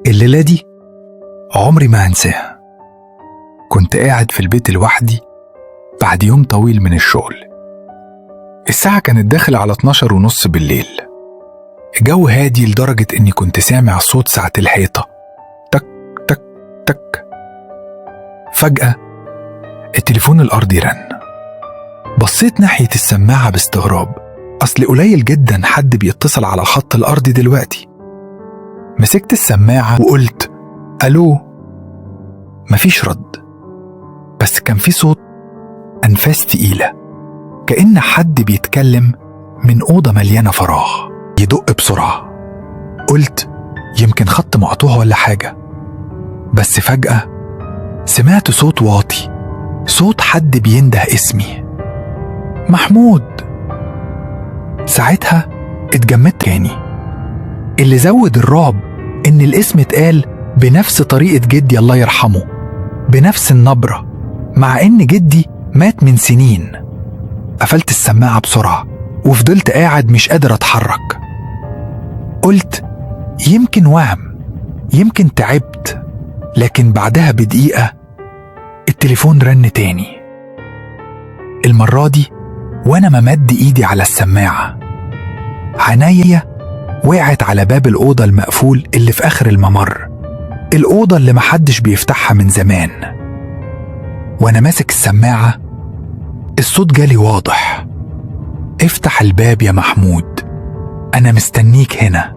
الليلة دي عمري ما هنساها. كنت قاعد في البيت لوحدي بعد يوم طويل من الشغل. الساعة كانت داخل على 12:30 بالليل. الجو هادي لدرجة إني كنت سامع صوت ساعة الحيطة تك تك تك. فجأة التليفون الأرضي رن. بصيت ناحية السماعة باستغراب، أصل قليل جدا حد بيتصل على الخط الأرضي دلوقتي. مسكت السماعة وقلت ألو. مفيش رد، بس كان في صوت أنفاس تقيلة كأن حد بيتكلم من أوضة مليانة فراغ يدق بسرعة. قلت يمكن خط مقطوع ولا حاجة، بس فجأة سمعت صوت واطي، صوت حد بينده اسمي، محمود. ساعتها اتجمدت تاني. اللي زود الرعب إن الاسم اتقال بنفس طريقة جدي الله يرحمه، بنفس النبرة، مع إن جدي مات من سنين. قفلت السماعة بسرعة وفضلت قاعد مش قادر أتحرك. قلت يمكن وهم، يمكن تعبت. لكن بعدها بدقيقة التليفون رن تاني، المرة دي وأنا ممد إيدي على السماعة. عناية وقعت على باب الأوضة المقفول اللي في آخر الممر، الأوضة اللي محدش بيفتحها من زمان. وأنا ماسك السماعة الصوت جالي واضح، افتح الباب يا محمود، أنا مستنيك هنا.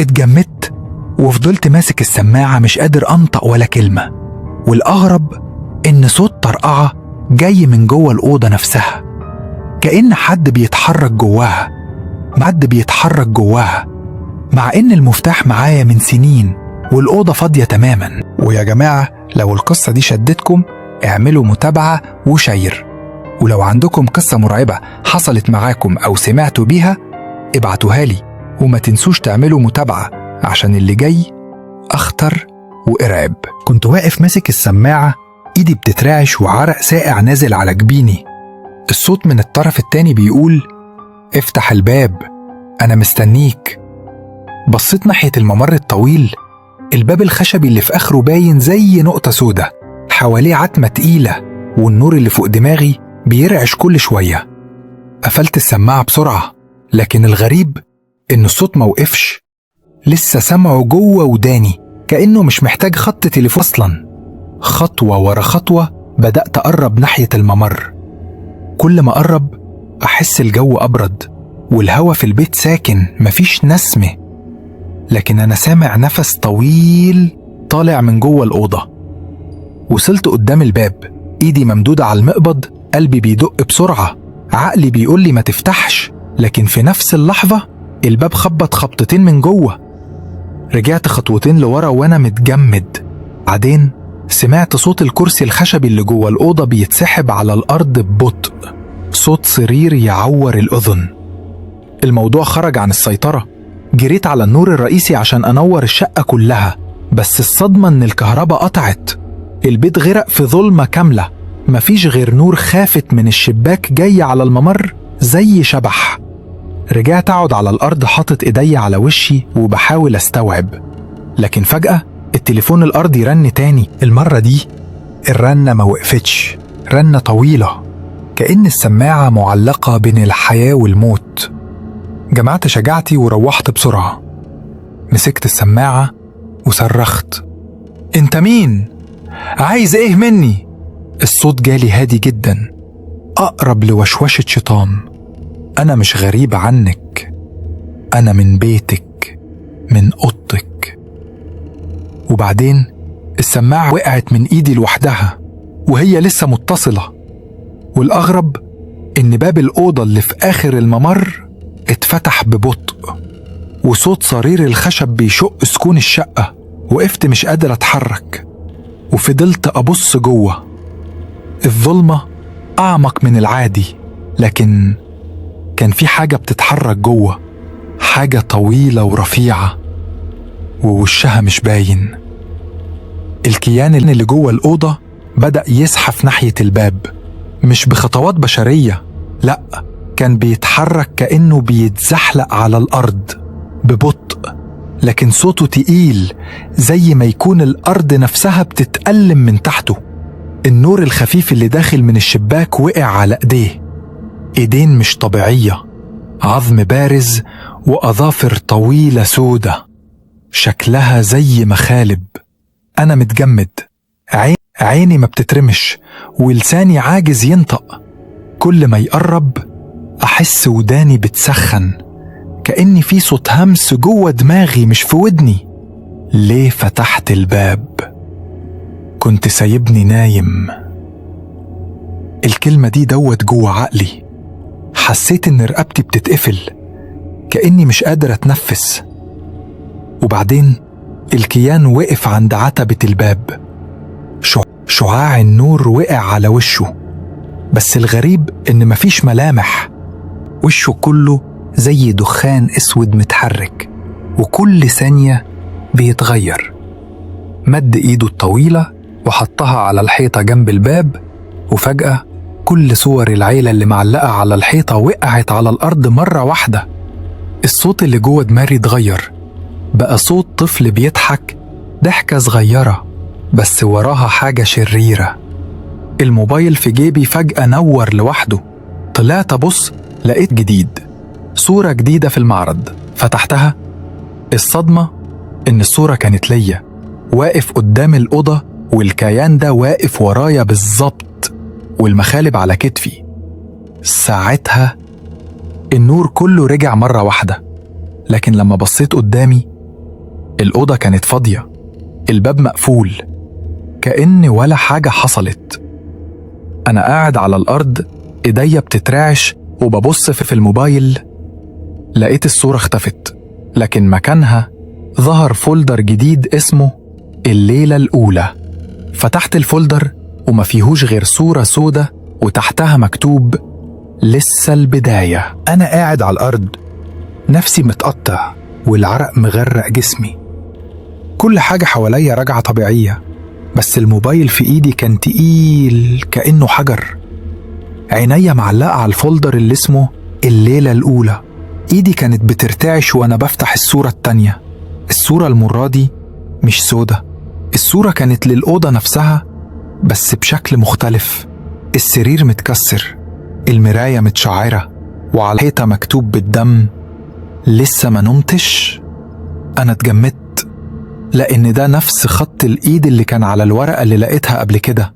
اتجمدت وفضلت ماسك السماعة مش قادر أنطق ولا كلمة. والأغرب إن صوت طرقعة جاي من جوه الأوضة نفسها، كأن حد بيتحرك جواها، مع إن المفتاح معايا من سنين والأوضة فاضية تماما. ويا جماعة لو القصة دي شدتكم اعملوا متابعة وشير، ولو عندكم قصة مرعبة حصلت معاكم أو سمعتوا بيها ابعتوها لي، وما تنسوش تعملوا متابعة عشان اللي جاي أخطر وإرعب. كنت واقف ماسك السماعة، إيدي بتترعش وعرق ساقع نازل على جبيني. الصوت من الطرف التاني بيقول افتح الباب أنا مستنيك. بصيت ناحية الممر الطويل، الباب الخشبي اللي في آخره باين زي نقطة سودة، حواليه عتمة تقيلة، والنور اللي فوق دماغي بيرعش كل شوية. قفلت السماعة بسرعة، لكن الغريب إن الصوت موقفش، لسه سمعه جوه وداني كأنه مش محتاج خط تليفون أصلا. خطوة ورا خطوة بدأت أقرب ناحية الممر. كل ما أقرب أحس الجو أبرد، والهوا في البيت ساكن مفيش نسمة، لكن أنا سامع نفس طويل طالع من جوه الأوضة. وصلت قدام الباب، إيدي ممدودة على المقبض، قلبي بيدق بسرعة، عقلي بيقولي ما تفتحش، لكن في نفس اللحظة الباب خبط خبطتين من جوه. رجعت خطوتين لورا وأنا متجمد. بعدين سمعت صوت الكرسي الخشبي اللي جوه الأوضة بيتسحب على الأرض ببطء، صوت صرير يعور الأذن. الموضوع خرج عن السيطرة. جريت على النور الرئيسي عشان أنور الشقة كلها، بس الصدمة إن الكهرباء قطعت. البيت غرق في ظلمة كاملة، مفيش غير نور خافت من الشباك جاي على الممر زي شبح. رجعت أقعد على الأرض حاطط إيدي على وشي وبحاول أستوعب، لكن فجأة التليفون الأرضي رن تاني. المرة دي الرنة ما وقفتش، رنة طويلة كأن السماعة معلقة بين الحياة والموت. جمعت شجاعتي وروحت بسرعة، مسكت السماعة وصرخت انت مين؟ عايز ايه مني؟ الصوت جالي هادي جدا، أقرب لوشوشة شيطان. أنا مش غريب عنك، أنا من بيتك، من أوضتك. وبعدين السماعة وقعت من إيدي لوحدها وهي لسه متصلة. والأغرب إن باب الأوضة اللي في آخر الممر اتفتح ببطء، وصوت صرير الخشب بيشق سكون الشقة. وقفت مش قادر أتحرك وفضلت أبص جوه. الظلمة أعمق من العادي، لكن كان في حاجة بتتحرك جوه، حاجة طويلة ورفيعة ووشها مش باين. الكيان اللي جوه الأوضة بدأ يزحف ناحية الباب، مش بخطوات بشرية، لأ، كان بيتحرك كأنه بيتزحلق على الأرض ببطء، لكن صوته تقيل زي ما يكون الأرض نفسها بتتألم من تحته. النور الخفيف اللي داخل من الشباك وقع على ايديه، ايدين مش طبيعية، عظم بارز وأظافر طويلة سودة شكلها زي مخالب. أنا متجمد، عيني ما بتترمش ولساني عاجز ينطق. كل ما يقرب أحس وداني بتسخن، كأني في صوت همس جوه دماغي مش في ودني. ليه فتحت الباب؟ كنت سايبني نايم. الكلمة دي دوت جوه عقلي. حسيت إن رقبتي بتتقفل، كأني مش قادر أتنفس. وبعدين الكيان وقف عند عتبة الباب. شعاع النور وقع على وشه، بس الغريب إن مفيش ملامح. وشه كله زي دخان اسود متحرك، وكل ثانية بيتغير. مد ايده الطويلة وحطها على الحيطة جنب الباب، وفجأة كل صور العيلة اللي معلقة على الحيطة وقعت على الأرض مرة واحدة. الصوت اللي جوه دماغي اتغير، بقى صوت طفل بيضحك ضحكة صغيرة بس وراها حاجة شريرة. الموبايل في جيبي فجأة نور لوحده. طلعت أبص، لقيت جديد، صورة جديدة في المعرض. فتحتها، الصدمة إن الصورة كانت ليا، واقف قدام الأوضة والكيان ده واقف ورايا بالظبط، والمخالب على كتفي. ساعتها النور كله رجع مرة واحدة، لكن لما بصيت قدامي الأوضة كانت فاضية، الباب مقفول، كأن ولا حاجة حصلت. أنا قاعد على الأرض، إيديا بتترعش وببص في الموبايل. لقيت الصورة اختفت، لكن مكانها ظهر فولدر جديد اسمه الليلة الأولى. فتحت الفولدر وما فيهوش غير صورة سودة وتحتها مكتوب لسه البداية. أنا قاعد على الأرض، نفسي متقطع والعرق مغرق جسمي. كل حاجة حواليا راجعة طبيعية، بس الموبايل في إيدي كان تقيل كأنه حجر. عينيا معلقة على الفولدر اللي اسمه الليلة الأولى. إيدي كانت بترتعش وأنا بفتح الصورة التانية. الصورة المرة دي مش سودة، الصورة كانت للأوضة نفسها بس بشكل مختلف. السرير متكسر، المراية متشعرة، وعلى الحيطة مكتوب بالدم لسه ما نمتش. أنا اتجمدت، لأن ده نفس خط الإيد اللي كان على الورقة اللي لقيتها قبل كده.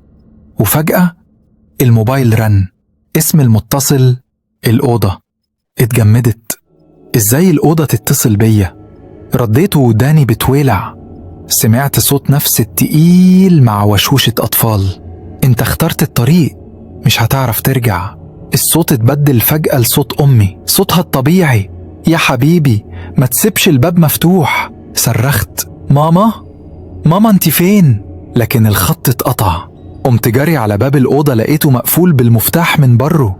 وفجأة الموبايل رن، اسم المتصل الأوضة. اتجمدت، إزاي الأوضة تتصل بيا؟ رديت وداني بتولع. سمعت صوت نفس التقيل مع وشوشة أطفال. انت اخترت الطريق، مش هتعرف ترجع. الصوت اتبدل فجأة لصوت أمي، صوتها الطبيعي. يا حبيبي ما تسيبش الباب مفتوح. صرخت ماما ماما انت فين؟ لكن الخط اتقطع. قمت جري على باب الأوضة، لقيته مقفول بالمفتاح من بره.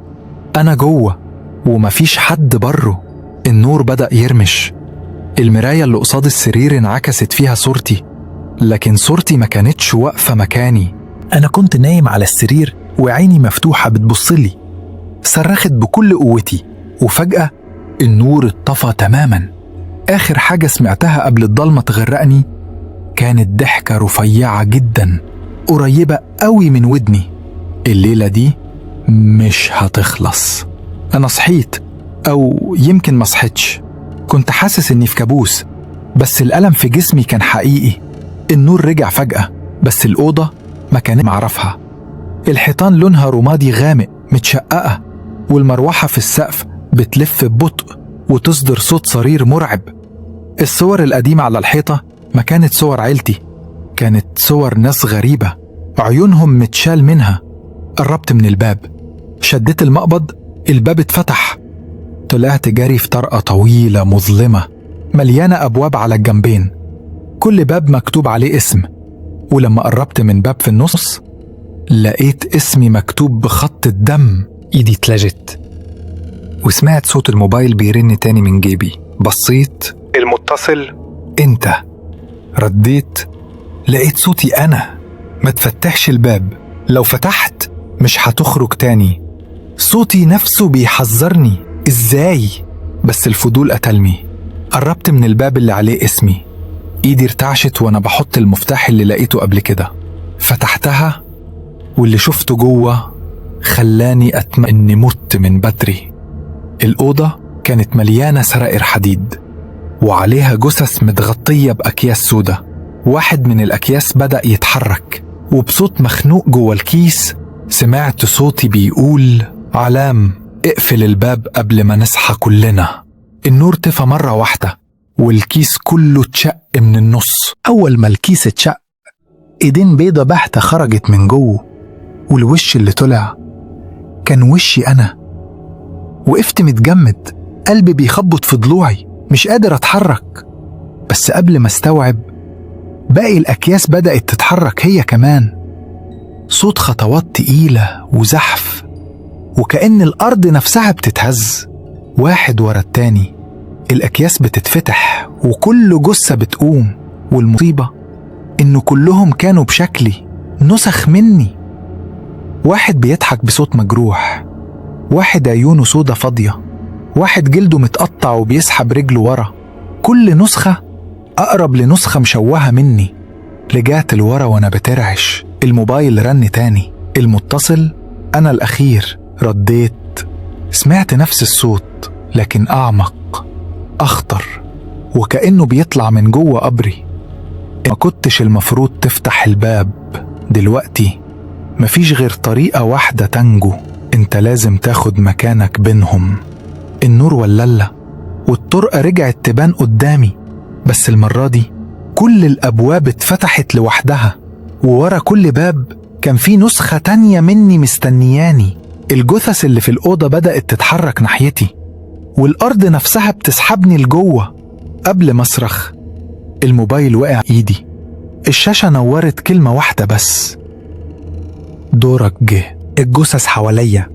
أنا جوه ومفيش حد بره. النور بدأ يرمش، المراية اللي قصاد السرير انعكست فيها صورتي، لكن صورتي ما كانتش واقفة مكاني. أنا كنت نايم على السرير وعيني مفتوحة بتبصلي. صرخت بكل قوتي، وفجأة النور اتطفى تماما. آخر حاجة سمعتها قبل الضلمة تغرقني كانت ضحكة رفيعة جدا قريبة قوي من ودني. الليلة دي مش هتخلص. أنا صحيت، أو يمكن ما صحيتش. كنت حاسس إني في كابوس، بس الألم في جسمي كان حقيقي. النور رجع فجأة، بس الأوضة ما كانت معرفها. الحيطان لونها رمادي غامق متشققة، والمروحة في السقف بتلف ببطء وتصدر صوت صرير مرعب. الصور القديمة على الحيطة ما كانت صور عيلتي، كانت صور ناس غريبة عيونهم متشال منها. قربت من الباب، شديت المقبض، الباب اتفتح. طلعت جري في طرقة طويلة مظلمة مليانة أبواب على الجنبين، كل باب مكتوب عليه اسم. ولما قربت من باب في النص لقيت اسمي مكتوب بخط الدم. ايدي اتلجت وسمعت صوت الموبايل بيرن تاني من جيبي. بصيت، المتصل انت. رديت، لقيت صوتي أنا. ما تفتحش الباب، لو فتحت مش هتخرج تاني. صوتي نفسه بيحذرني. ازاي؟ بس الفضول قتلني. قربت من الباب اللي عليه اسمي، ايدي ارتعشت وانا بحط المفتاح اللي لقيته قبل كده. فتحتها واللي شفته جوه خلاني أطمئن إني مت من بدري. الأوضة كانت مليانة سرائر حديد وعليها جثث متغطية بأكياس سودة. واحد من الأكياس بدأ يتحرك، وبصوت مخنوق جوه الكيس سمعت صوتي بيقول: علام، اقفل الباب قبل ما نصحى كلنا. النور طفى مرة واحدة والكيس كله اتشق من النص. أول ما الكيس اتشق، ايدين بيضة بحتة خرجت من جوه، والوش اللي طلع كان وشي أنا. وقفت متجمد، قلبي بيخبط في ضلوعي، مش قادر أتحرك. بس قبل ما استوعب، باقي الأكياس بدأت تتحرك هي كمان. صوت خطوات تقيلة وزحف، وكأن الأرض نفسها بتتهز. واحد ورا التاني الأكياس بتتفتح وكل جثة بتقوم. والمصيبة إنه كلهم كانوا بشكلي، نسخ مني. واحد بيضحك بصوت مجروح، واحد عيونه سودة فاضية، واحد جلده متقطع وبيسحب رجله ورا. كل نسخة أقرب لنسخة مشوهة مني. رجعت لورا وأنا بترعش. الموبايل رن تاني، المتصل أنا الأخير. رديت، سمعت نفس الصوت لكن أعمق، أخطر، وكأنه بيطلع من جوه قبري. ما كنتش المفروض تفتح الباب دلوقتي. مفيش غير طريقة واحدة تنجو، انت لازم تاخد مكانك بينهم. النور وللة والطرقة رجعت تبان قدامي، بس المرة دي كل الأبواب اتفتحت لوحدها، وورا كل باب كان في نسخة تانية مني مستنياني. الجثث اللي في الأوضة بدأت تتحرك ناحيتي، والأرض نفسها بتسحبني لجوه. قبل ما أصرخ الموبايل وقع إيدي. الشاشة نورت كلمة واحدة بس: دورك جه. الجثث حواليا،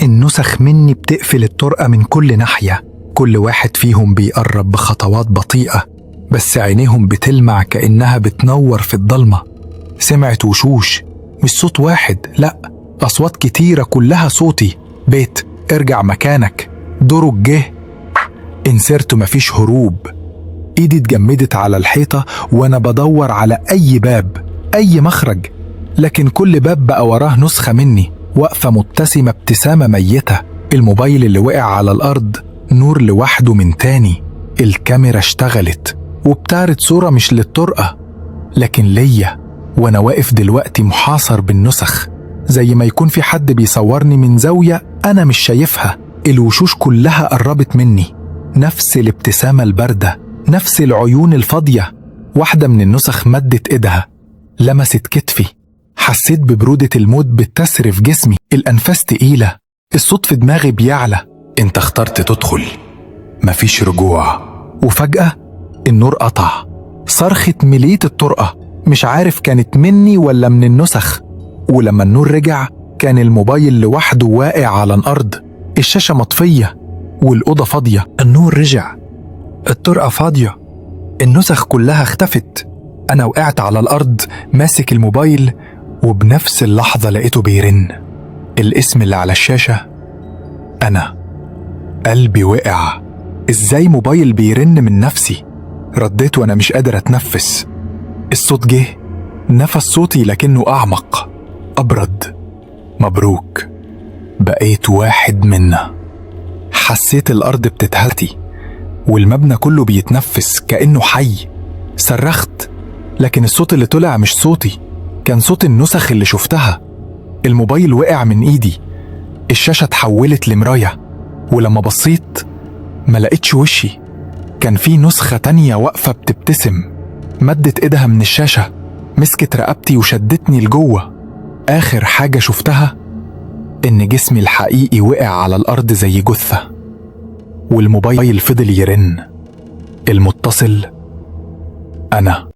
النسخ مني بتقفل الطرقة من كل ناحية. كل واحد فيهم بيقرب بخطوات بطيئة، بس عينيهم بتلمع كأنها بتنور في الضلمة. سمعت وشوش، مش صوت واحد، لأ، أصوات كتيرة كلها صوتي: بيت، ارجع مكانك، دورك جه. انسرت، مفيش هروب. ايدي اتجمدت على الحيطة وانا بدور على اي باب، اي مخرج، لكن كل باب بقى وراه نسخة مني واقفة مبتسمة ابتسامة ميتة. الموبايل اللي وقع على الارض نور لوحده من تاني. الكاميرا اشتغلت وبتعرض صورة مش للطرقة لكن ليا، وانا واقف دلوقتي محاصر بالنسخ، زي ما يكون في حد بيصورني من زاوية انا مش شايفها. الوشوش كلها قربت مني، نفس الابتسامة الباردة، نفس العيون الفاضية. واحدة من النسخ مدت ايدها، لمست كتفي. حسيت ببرودة الموت بتسري في جسمي. الأنفاس تقيلة، الصوت في دماغي بيعلى: انت اخترت تدخل، مفيش رجوع. وفجأة النور قطع. صرخة مليت الطرقة، مش عارف كانت مني ولا من النسخ. ولما النور رجع كان الموبايل لوحده واقع على الأرض، الشاشة مطفية والأوضة فاضية. النور رجع، الطرقة فاضية، النسخ كلها اختفت. أنا وقعت على الأرض ماسك الموبايل، وبنفس اللحظة لقيته بيرن. الاسم اللي على الشاشة أنا. قلبي وقع، إزاي موبايل بيرن من نفسي؟ رديت وأنا مش قادر أتنفس. الصوت جه، نفس صوتي لكنه أعمق، أبرد: مبروك، بقيت واحد منا. حسيت الأرض بتتهتي والمبنى كله بيتنفس كأنه حي. صرخت لكن الصوت اللي طلع مش صوتي، كان صوت النسخ اللي شفتها. الموبايل وقع من ايدي، الشاشة اتحولت لمراية، ولما بصيت ما لقيتش وشي. كان في نسخة تانية واقفة بتبتسم، مدت ايدها من الشاشة، مسكت رقبتي وشدتني لجوه. آخر حاجة شفتها إن جسمي الحقيقي وقع على الأرض زي جثة، والموبايل فضل يرن. المتصل أنا.